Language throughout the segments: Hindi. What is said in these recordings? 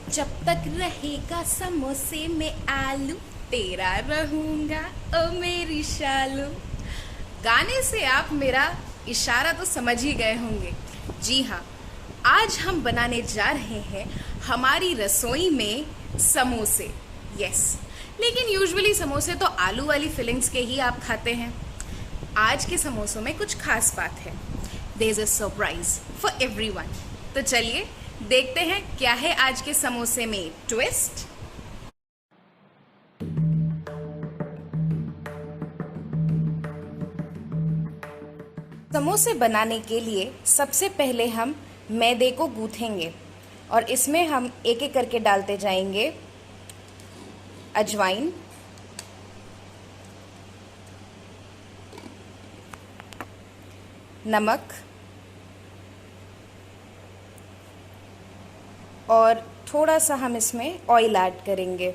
जब तक रहेगा समोसे में आलू, तेरा रहूंगा ओ मेरी शालू। गाने से आप मेरा इशारा तो समझ ही गए होंगे। जी हाँ, आज हम बनाने जा रहे हैं हमारी रसोई में समोसे। यस, लेकिन यूजुअली समोसे तो आलू वाली फिलिंग्स के ही आप खाते हैं। आज के समोसों में कुछ खास बात है। There is a surprise for everyone. तो चलिए देखते हैं क्या है आज के समोसे में ट्विस्ट। समोसे बनाने के लिए सबसे पहले हम मैदे को गूंथेंगे और इसमें हम एक एक करके डालते जाएंगे अजवाइन, नमक और थोड़ा सा हम इसमें ऑयल ऐड करेंगे।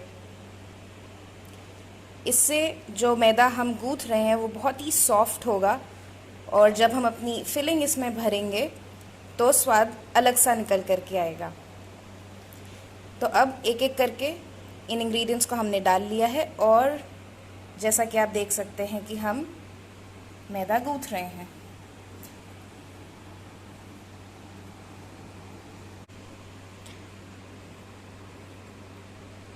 इससे जो मैदा हम गूंथ रहे हैं वो बहुत ही सॉफ्ट होगा और जब हम अपनी फिलिंग इसमें भरेंगे तो स्वाद अलग सा निकल कर के आएगा। तो अब एक एक करके इन इंग्रेडिएंट्स को हमने डाल लिया है और जैसा कि आप देख सकते हैं कि हम मैदा गूंथ रहे हैं।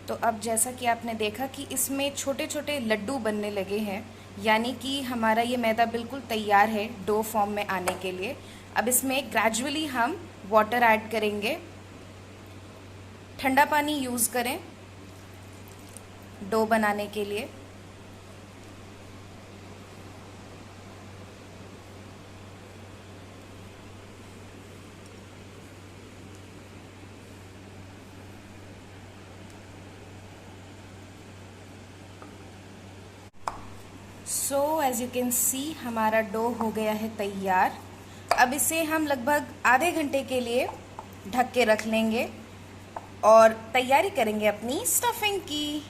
तो अब जैसा कि आपने देखा कि इसमें छोटे छोटे लड्डू बनने लगे हैं, यानी कि हमारा ये मैदा बिल्कुल तैयार है डो फॉर्म में आने के लिए। अब इसमें ग्रेजुअली हम वाटर ऐड करेंगे। ठंडा पानी यूज़ करें डो बनाने के लिए। So as you can see हमारा डो हो गया है तैयार। अब इसे हम लगभग आधे घंटे के लिए ढक के रख लेंगे और तैयारी करेंगे अपनी स्टफिंग की।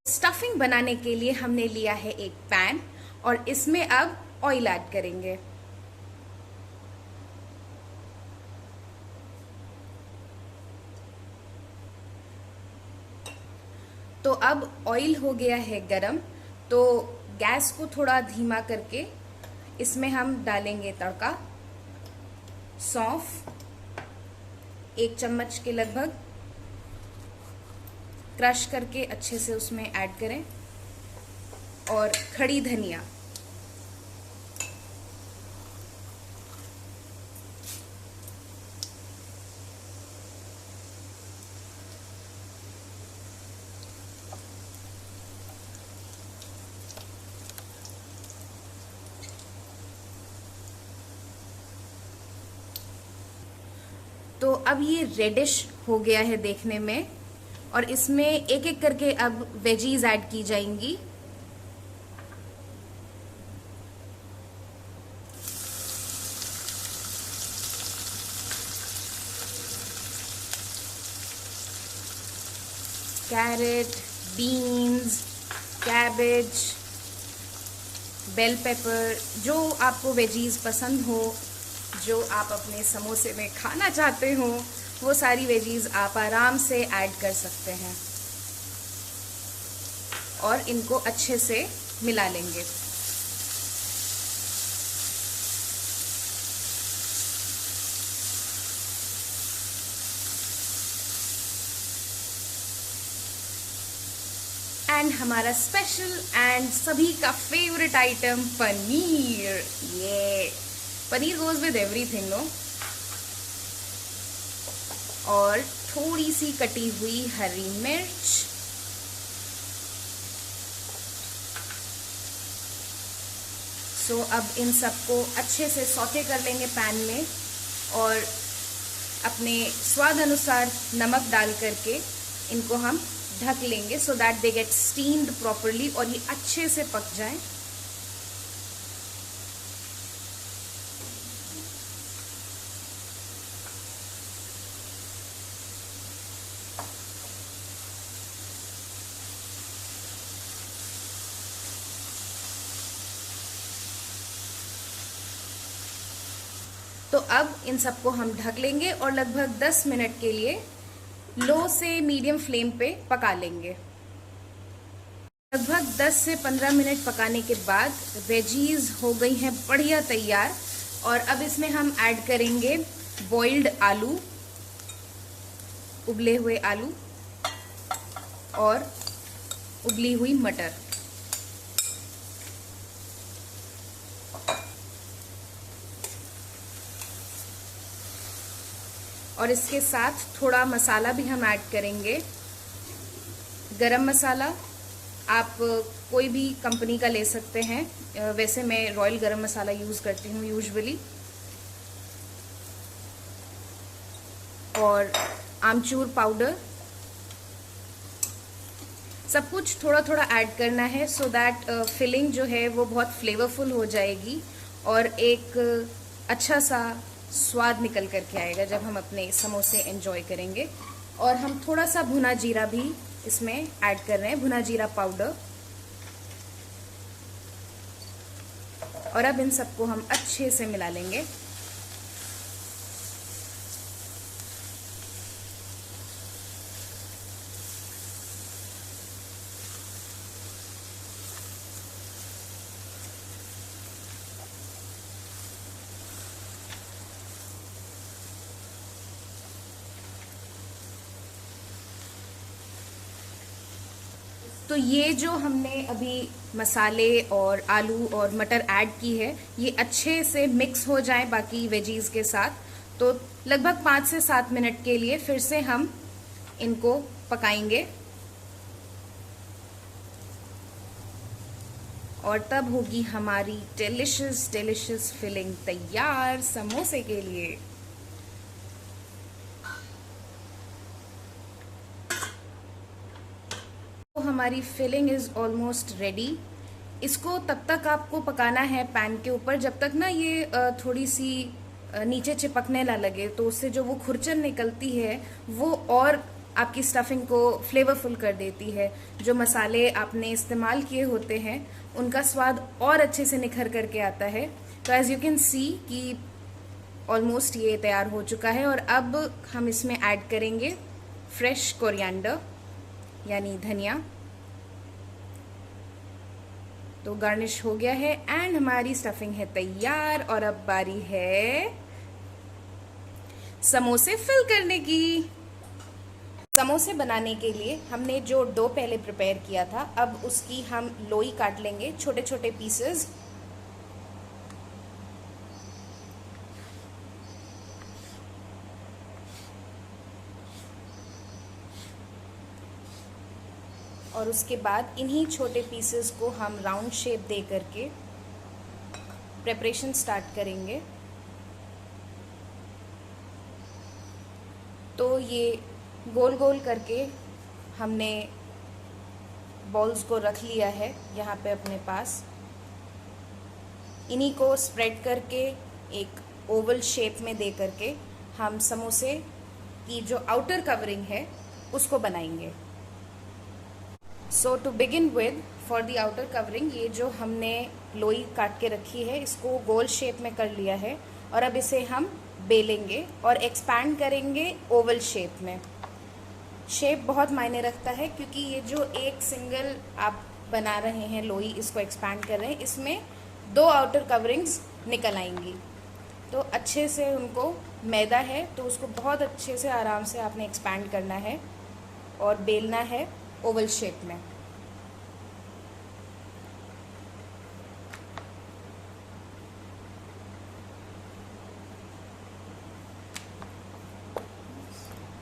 स्टफिंग बनाने के लिए हमने लिया है एक पैन और इसमें अब ऑयल ऐड करेंगे। तो अब ऑयल हो गया है गरम, तो गैस को थोड़ा धीमा करके इसमें हम डालेंगे तड़का। सौंफ 1 चम्मच के लगभग क्रश करके अच्छे से उसमें ऐड करें और खड़ी धनिया, तो अब ये रेडिश हो गया है देखने में और इसमें एक एक करके अब वेजीज ऐड की जाएंगी। Carrot, beans, cabbage, bell pepper, जो आपको वेजीज पसंद हो, जो आप अपने समोसे में खाना चाहते हो, वो सारी वेजीज आप आराम से ऐड कर सकते हैं और इनको अच्छे से मिला लेंगे। एंड हमारा स्पेशल एंड सभी का फेवरेट आइटम पनीर। ये paneer goes with everything, no. और थोड़ी सी कटी हुई हरी मिर्च, सो अब इन सबको अच्छे से सौते कर लेंगे पैन में और अपने स्वाद अनुसार नमक डाल करके इनको हम ढक लेंगे so that they get steamed properly और ये अच्छे से पक जाएं। तो अब इन सबको हम ढक लेंगे और लगभग 10 मिनट के लिए लो से मीडियम फ्लेम पे पका लेंगे। लगभग 10 से 15 मिनट पकाने के बाद वेजीज हो गई हैं बढ़िया तैयार। और अब इसमें हम ऐड करेंगे बॉइल्ड आलू, उबले हुए आलू और उबली हुई मटर। और इसके साथ थोड़ा मसाला भी हम ऐड करेंगे, गरम मसाला। आप कोई भी कंपनी का ले सकते हैं, वैसे मैं रॉयल गरम मसाला यूज़ करती हूँ यूजुअली। और आमचूर पाउडर, सब कुछ थोड़ा थोड़ा ऐड करना है सो दैट फिलिंग जो है वो बहुत फ्लेवरफुल हो जाएगी और एक अच्छा सा स्वाद निकल करके आएगा जब हम अपने समोसे एंजॉय करेंगे। और हम थोड़ा सा भुना जीरा भी इसमें ऐड कर रहे हैं, भुना जीरा पाउडर। और अब इन सबको हम अच्छे से मिला लेंगे। तो ये जो हमने अभी मसाले और आलू और मटर ऐड की है, ये अच्छे से मिक्स हो जाए बाकी वेजीज के साथ। तो लगभग 5 से 7 मिनट के लिए फिर से हम इनको पकाएंगे और तब होगी हमारी डिलिशियस डिलिशियस फिलिंग तैयार समोसे के लिए। तो हमारी फिलिंग इज ऑलमोस्ट रेडी। इसको तब तक आपको पकाना है पैन के ऊपर जब तक ना ये थोड़ी सी नीचे चिपकने ना लगे, तो उससे जो वो खुरचन निकलती है वो और आपकी स्टफिंग को फ्लेवरफुल कर देती है। जो मसाले आपने इस्तेमाल किए होते हैं उनका स्वाद और अच्छे से निखर करके आता है। तो एज यू कैन सी कि ऑलमोस्ट ये तैयार हो चुका है। और अब हम इसमें ऐड करेंगे फ्रेश कोरिएंडर यानी धनिया। तो गार्निश हो गया है एंड हमारी स्टफिंग है तैयार। और अब बारी है समोसे फिल करने की। समोसे बनाने के लिए हमने जो डो पहले प्रिपेयर किया था, अब उसकी हम लोई काट लेंगे, छोटे छोटे पीसेस। और उसके बाद इन्हीं छोटे पीसेस को हम राउंड शेप दे करके प्रेपरेशन स्टार्ट करेंगे। तो ये गोल गोल करके हमने बॉल्स को रख लिया है यहाँ पे अपने पास। इन्हीं को स्प्रेड करके एक ओवल शेप में दे करके हम समोसे की जो आउटर कवरिंग है उसको बनाएंगे। So to begin with, for the outer covering, ये जो हमने लोई काट के रखी है इसको गोल शेप में कर लिया है और अब इसे हम बेलेंगे और एक्सपैंड करेंगे ओवल शेप में। शेप बहुत मायने रखता है क्योंकि ये जो एक सिंगल आप बना रहे हैं लोई, इसको एक्सपैंड कर रहे हैं, इसमें 2 आउटर कवरिंग्स निकल आएंगी। तो अच्छे से उनको, मैदा है तो उसको बहुत अच्छे से आराम से आपने एक्सपैंड करना है और बेलना है ओवल शेप में।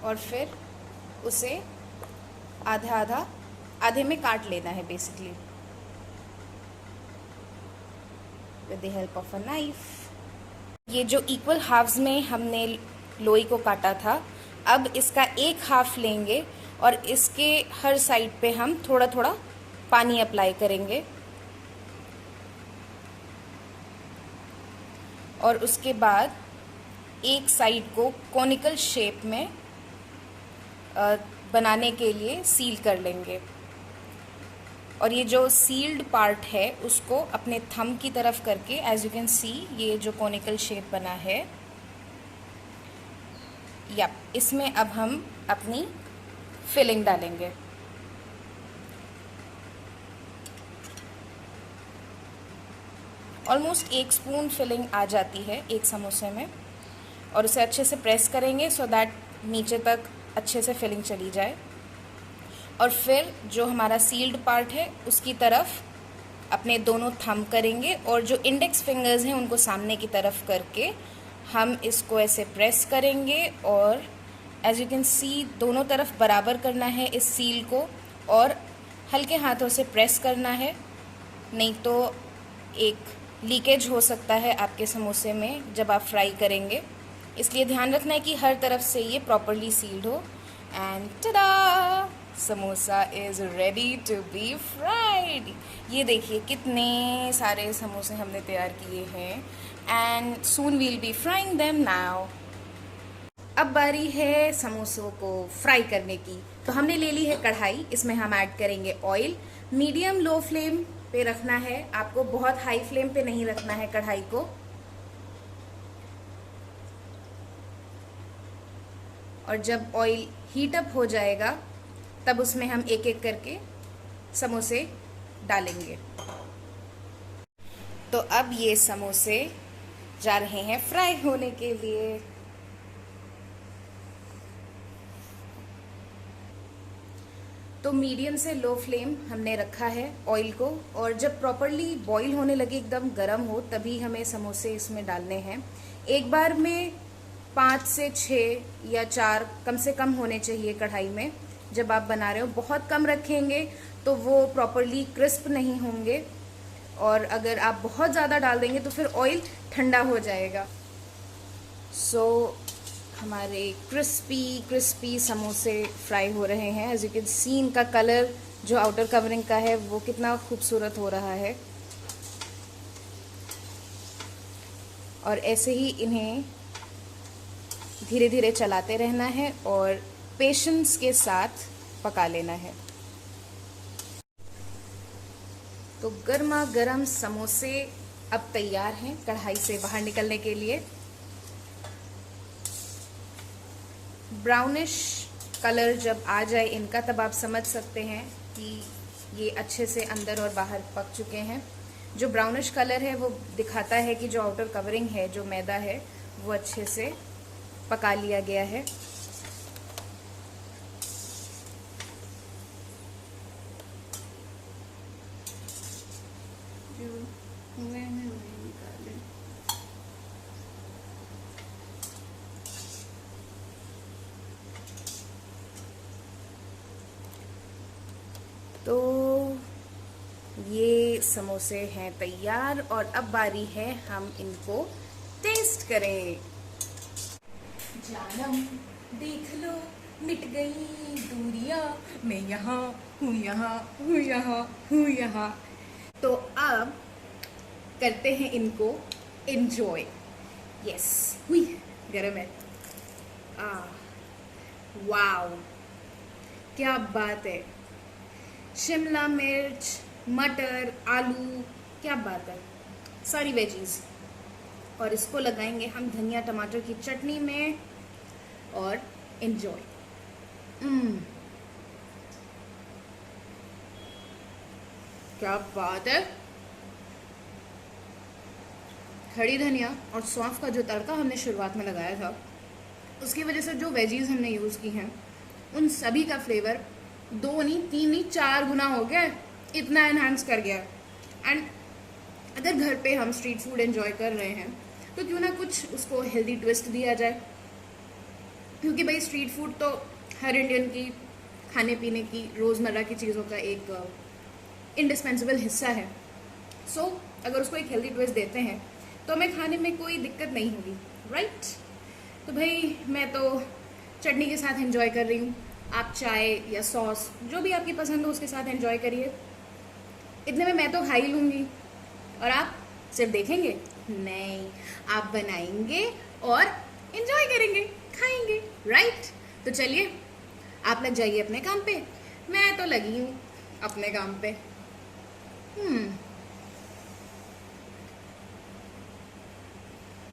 और फिर उसे आधे में काट लेना है basically with the help of a knife. ये जो इक्वल हाफ्स में हमने लोई को काटा था, अब इसका एक हाफ लेंगे और इसके हर साइड पे हम थोड़ा थोड़ा पानी अप्लाई करेंगे और उसके बाद एक साइड को कोनिकल शेप में बनाने के लिए सील कर लेंगे। और ये जो सील्ड पार्ट है उसको अपने थंब की तरफ करके, एज यू कैन सी ये जो कोनिकल शेप बना है या इसमें अब हम अपनी फिलिंग डालेंगे। ऑलमोस्ट 1 स्पून फिलिंग आ जाती है एक समोसे में, और उसे अच्छे से प्रेस करेंगे सो दैट नीचे तक अच्छे से फिलिंग चली जाए। और फिर जो हमारा सील्ड पार्ट है उसकी तरफ अपने दोनों थंब करेंगे, और जो इंडेक्स फिंगर्स हैं उनको सामने की तरफ करके हम इसको ऐसे प्रेस करेंगे, और एज यू कैन सी दोनों तरफ बराबर करना है इस सील को, और हल्के हाथों से प्रेस करना है, नहीं तो एक लीकेज हो सकता है आपके समोसे में जब आप फ्राई करेंगे। इसलिए ध्यान रखना है कि हर तरफ से ये प्रॉपरली सील्ड हो। And tada, samosa is ready to be fried. ये देखिए कितने सारे समोसे हमने तैयार किए हैं, and soon we'll be frying them now. अब बारी है समोसों को फ्राई करने की। तो हमने ले ली है कढ़ाई, इसमें हम ऐड करेंगे ऑयल। मीडियम लो फ्लेम पे रखना है आपको, बहुत हाई फ्लेम पे नहीं रखना है कढ़ाई को। और जब ऑयल हीट अप हो जाएगा तब उसमें हम एक एक करके समोसे डालेंगे। तो अब ये समोसे जा रहे हैं फ्राई होने के लिए। तो मीडियम से लो फ्लेम हमने रखा है ऑयल को, और जब प्रॉपरली बॉईल होने लगे, एकदम गर्म हो, तभी हमें समोसे इसमें डालने हैं। एक बार में 5 से 6 या 4 कम से कम होने चाहिए कढ़ाई में जब आप बना रहे हो। बहुत कम रखेंगे तो वो प्रॉपरली क्रिस्प नहीं होंगे, और अगर आप बहुत ज़्यादा डाल देंगे तो फिर ऑयल ठंडा हो जाएगा। सो हमारे क्रिस्पी समोसे फ्राई हो रहे हैं। एज यू कैन सी इनका कलर जो आउटर कवरिंग का है वो कितना खूबसूरत हो रहा है। और ऐसे ही इन्हें धीरे धीरे चलाते रहना है और पेशेंस के साथ पका लेना है। तो गर्मा गर्म समोसे अब तैयार हैं कढ़ाई से बाहर निकलने के लिए। ब्राउनिश कलर जब आ जाए इनका, तब आप समझ सकते हैं कि ये अच्छे से अंदर और बाहर पक चुके हैं। जो ब्राउनिश कलर है वो दिखाता है कि जो आउटर कवरिंग है, जो मैदा है, वो अच्छे से पका लिया गया है। तो ये समोसे हैं तैयार, और अब बारी है हम इनको टेस्ट करें। जानम देख लो मिट गई दूरियां, मैं यहाँ हूँ, यहाँ हूँ, यहाँ हूँ, यहाँ। तो अब करते हैं इनको एंजॉय। यस, हुई गरम है। वाओ, क्या बात है। शिमला मिर्च, मटर, आलू, क्या बात है, सारी वेजीज। और इसको लगाएंगे हम धनिया टमाटर की चटनी में और एंजॉय। क्या बात है। खड़ी धनिया और सौंफ का जो तड़का हमने शुरुआत में लगाया था, उसकी वजह से जो वेजीज हमने यूज़ की हैं उन सभी का फ्लेवर 2 नहीं 3 नहीं 4 गुना हो गया, इतना एनहांस कर गया। एंड अगर घर पे हम स्ट्रीट फूड एंजॉय कर रहे हैं तो क्यों ना कुछ उसको हेल्दी ट्विस्ट दिया जाए, क्योंकि भाई स्ट्रीट फूड तो हर इंडियन की खाने पीने की रोज़मर्रा की चीज़ों का एक इंडिस्पेंसिबल हिस्सा है। सो अगर उसको एक हेल्दी ट्विस्ट देते हैं तो हमें खाने में कोई दिक्कत नहीं होगी, राइट। तो भाई मैं तो चटनी के साथ एंजॉय कर रही हूँ, आप चाय या सॉस जो भी आपकी पसंद हो उसके साथ एंजॉय करिए। इतने में मैं तो खा ही लूँगी, और आप सिर्फ देखेंगे नहीं, आप बनाएंगे और एंजॉय करेंगे, खाएंगे, राइट। तो चलिए आप लग जाइए अपने काम पे, मैं तो लगी हूँ अपने काम पे।